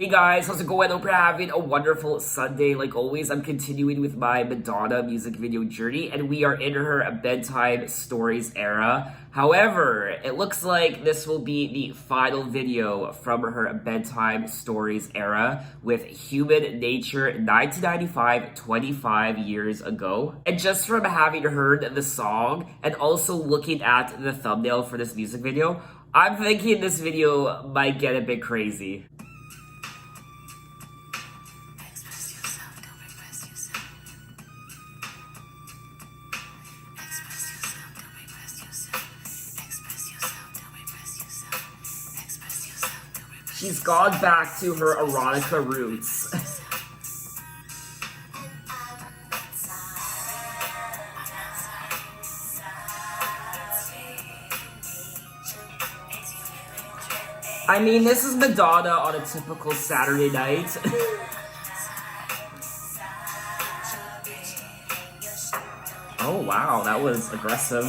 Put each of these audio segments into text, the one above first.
Hey guys, how's it going? Hope you're having a wonderful Sunday. Like always, I'm continuing with my Madonna music video journey, and we are in her Bedtime Stories era. However, it looks like this will be the final video from her Bedtime Stories era with Human Nature 1995, 25 years ago. And just from having heard the song and also looking at the thumbnail for this music video, I'm thinking this video might get a bit crazy. She's gone back to her erotica roots. I mean, this is Madonna on a typical Saturday night. Oh wow, that was aggressive.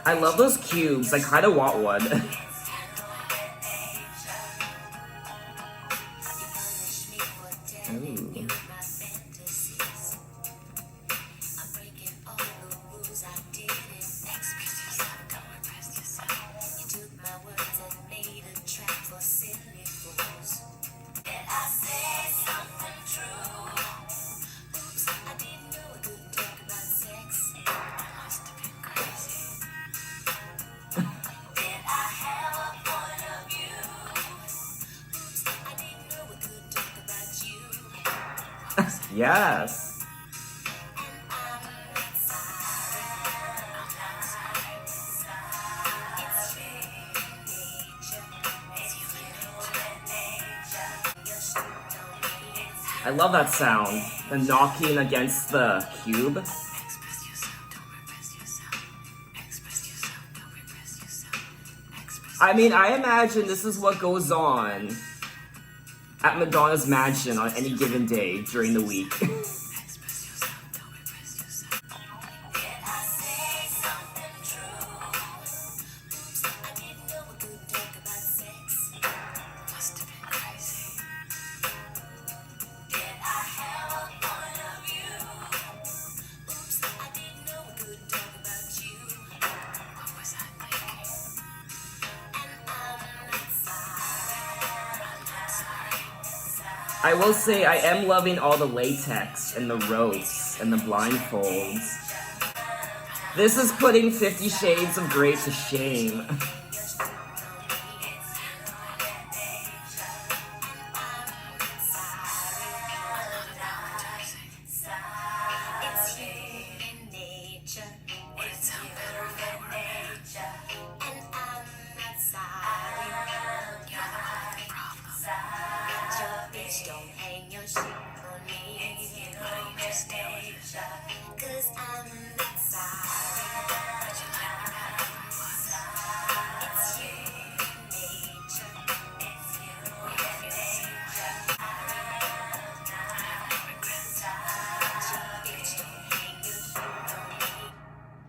I love those cubes. I kind of want one. Ooh. Yes. I love that sound. The knocking against the cube. I mean, I imagine this is what goes on at Madonna's mansion on any given day during the week. I will say I am loving all the latex and the ropes and the blindfolds. This is putting 50 Shades of Grey to shame.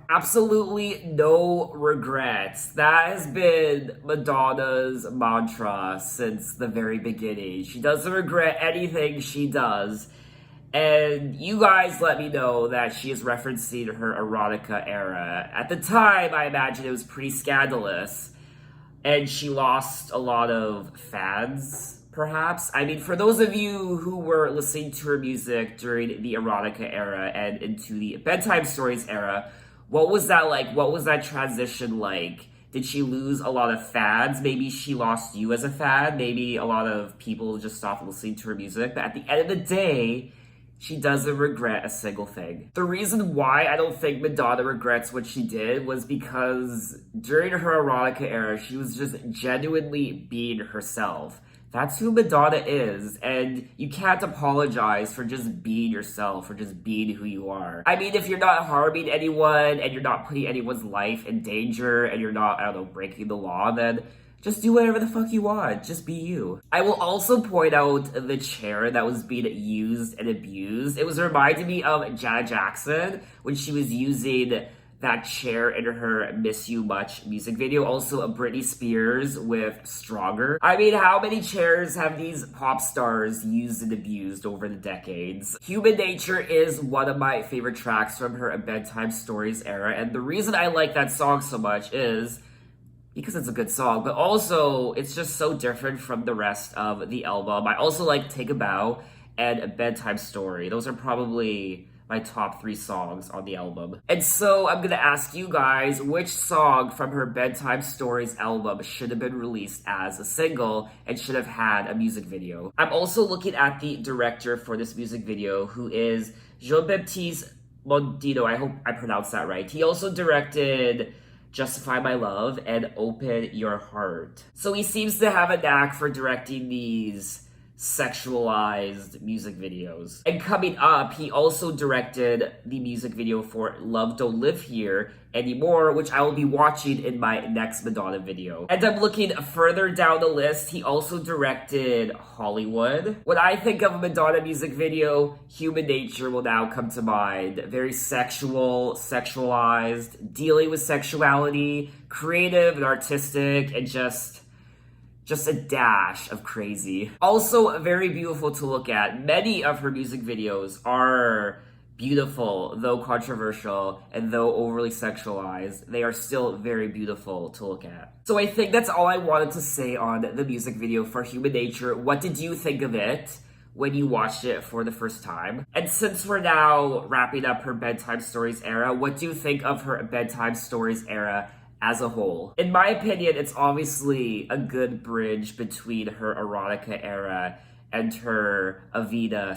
Absolutely no regrets. That has been Madonna's mantra since the very beginning. She doesn't regret anything she does. And you guys let me know that she is referencing her erotica era. At the time, I imagine it was pretty scandalous. And she lost a lot of fans, perhaps. I mean, for those of you who were listening to her music during the erotica era and into the Bedtime Stories era, what was that like? What was that transition like Did she lose a lot of fans? Maybe she lost you as a fan. Maybe a lot of people just stopped listening to her music. But at the end of the day, she doesn't regret a single thing. The reason why I don't think Madonna regrets what she did was because during her erotica era, she was just genuinely being herself. That's who Madonna is, and you can't apologize for just being yourself, or just being who you are. I mean, if you're not harming anyone, and you're not putting anyone's life in danger, and you're not, I don't know, breaking the law, then just do whatever the fuck you want. Just be you. I will also point out the chair that was being used and abused. It was reminding me of Janet Jackson when she was using that chair in her Miss You Much music video. Also, a Britney Spears with Stronger. I mean, how many chairs have these pop stars used and abused over the decades? Human Nature is one of my favorite tracks from her Bedtime Stories era, and the reason I like that song so much is because it's a good song, but also it's just so different from the rest of the album. I also like Take a Bow and A Bedtime Story. Those are probably my top 3 songs on the album. And so I'm gonna ask you guys which song from her Bedtime Stories album should have been released as a single and should have had a music video. I'm also looking at the director for this music video, who is Jean-Baptiste Mondino. I hope I pronounced that right. He also directed Justify My Love and Open Your Heart. So he seems to have a knack for directing these sexualized music videos. And coming up, he also directed the music video for Love Don't Live Here Anymore, which I will be watching in my next Madonna video. And I'm looking further down the list, he also directed Hollywood. When I think of a Madonna music video, Human Nature will now come to mind. Very sexual, sexualized, dealing with sexuality, creative and artistic, and just a dash of crazy. Also, very beautiful to look at. Many of her music videos are beautiful, though controversial, and though overly sexualized, they are still very beautiful to look at. So I think that's all I wanted to say on the music video for Human Nature. What did you think of it when you watched it for the first time? And since we're now wrapping up her Bedtime Stories era, what do you think of her Bedtime Stories era as a whole? In my opinion, it's obviously a good bridge between her erotica era and her Avida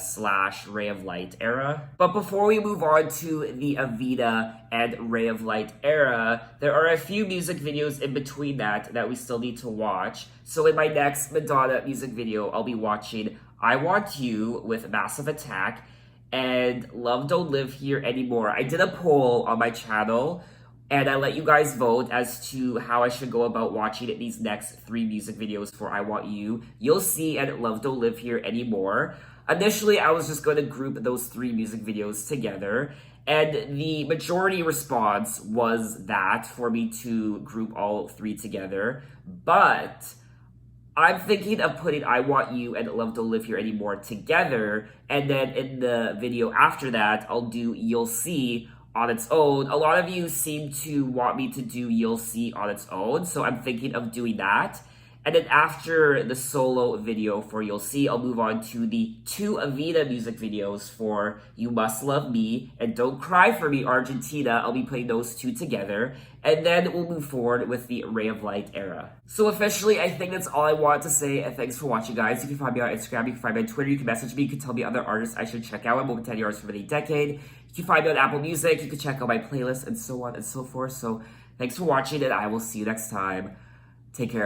/ Ray of Light era. But before we move on to the Avida and Ray of Light era, there are a few music videos in between that we still need to watch. So in my next Madonna music video, I'll be watching I Want You with Massive Attack and Love Don't Live Here Anymore. I did a poll on my channel, and I let you guys vote as to how I should go about watching these next 3 music videos for I Want You, You'll See, and Love Don't Live Here Anymore. Initially, I was just going to group those 3 music videos together, and the majority response was that for me to group all 3 together. But I'm thinking of putting I Want You and Love Don't Live Here Anymore together, and then in the video after that, I'll do You'll See on its own. A lot of you seem to want me to do You'll See on its own, so I'm thinking of doing that. And then after the solo video for You'll See, I'll move on to the 2 Avida music videos for You Must Love Me and Don't Cry For Me Argentina. I'll be putting those 2 together. And then we'll move forward with the Ray of Light era. So officially, I think that's all I want to say. And thanks for watching, guys. You can find me on Instagram, you can find me on Twitter, you can message me, you can tell me other artists I should check out. I'm over 10 years from the decade. You can find me on Apple Music, you can check out my playlist, and so on and so forth. So thanks for watching, and I will see you next time. Take care.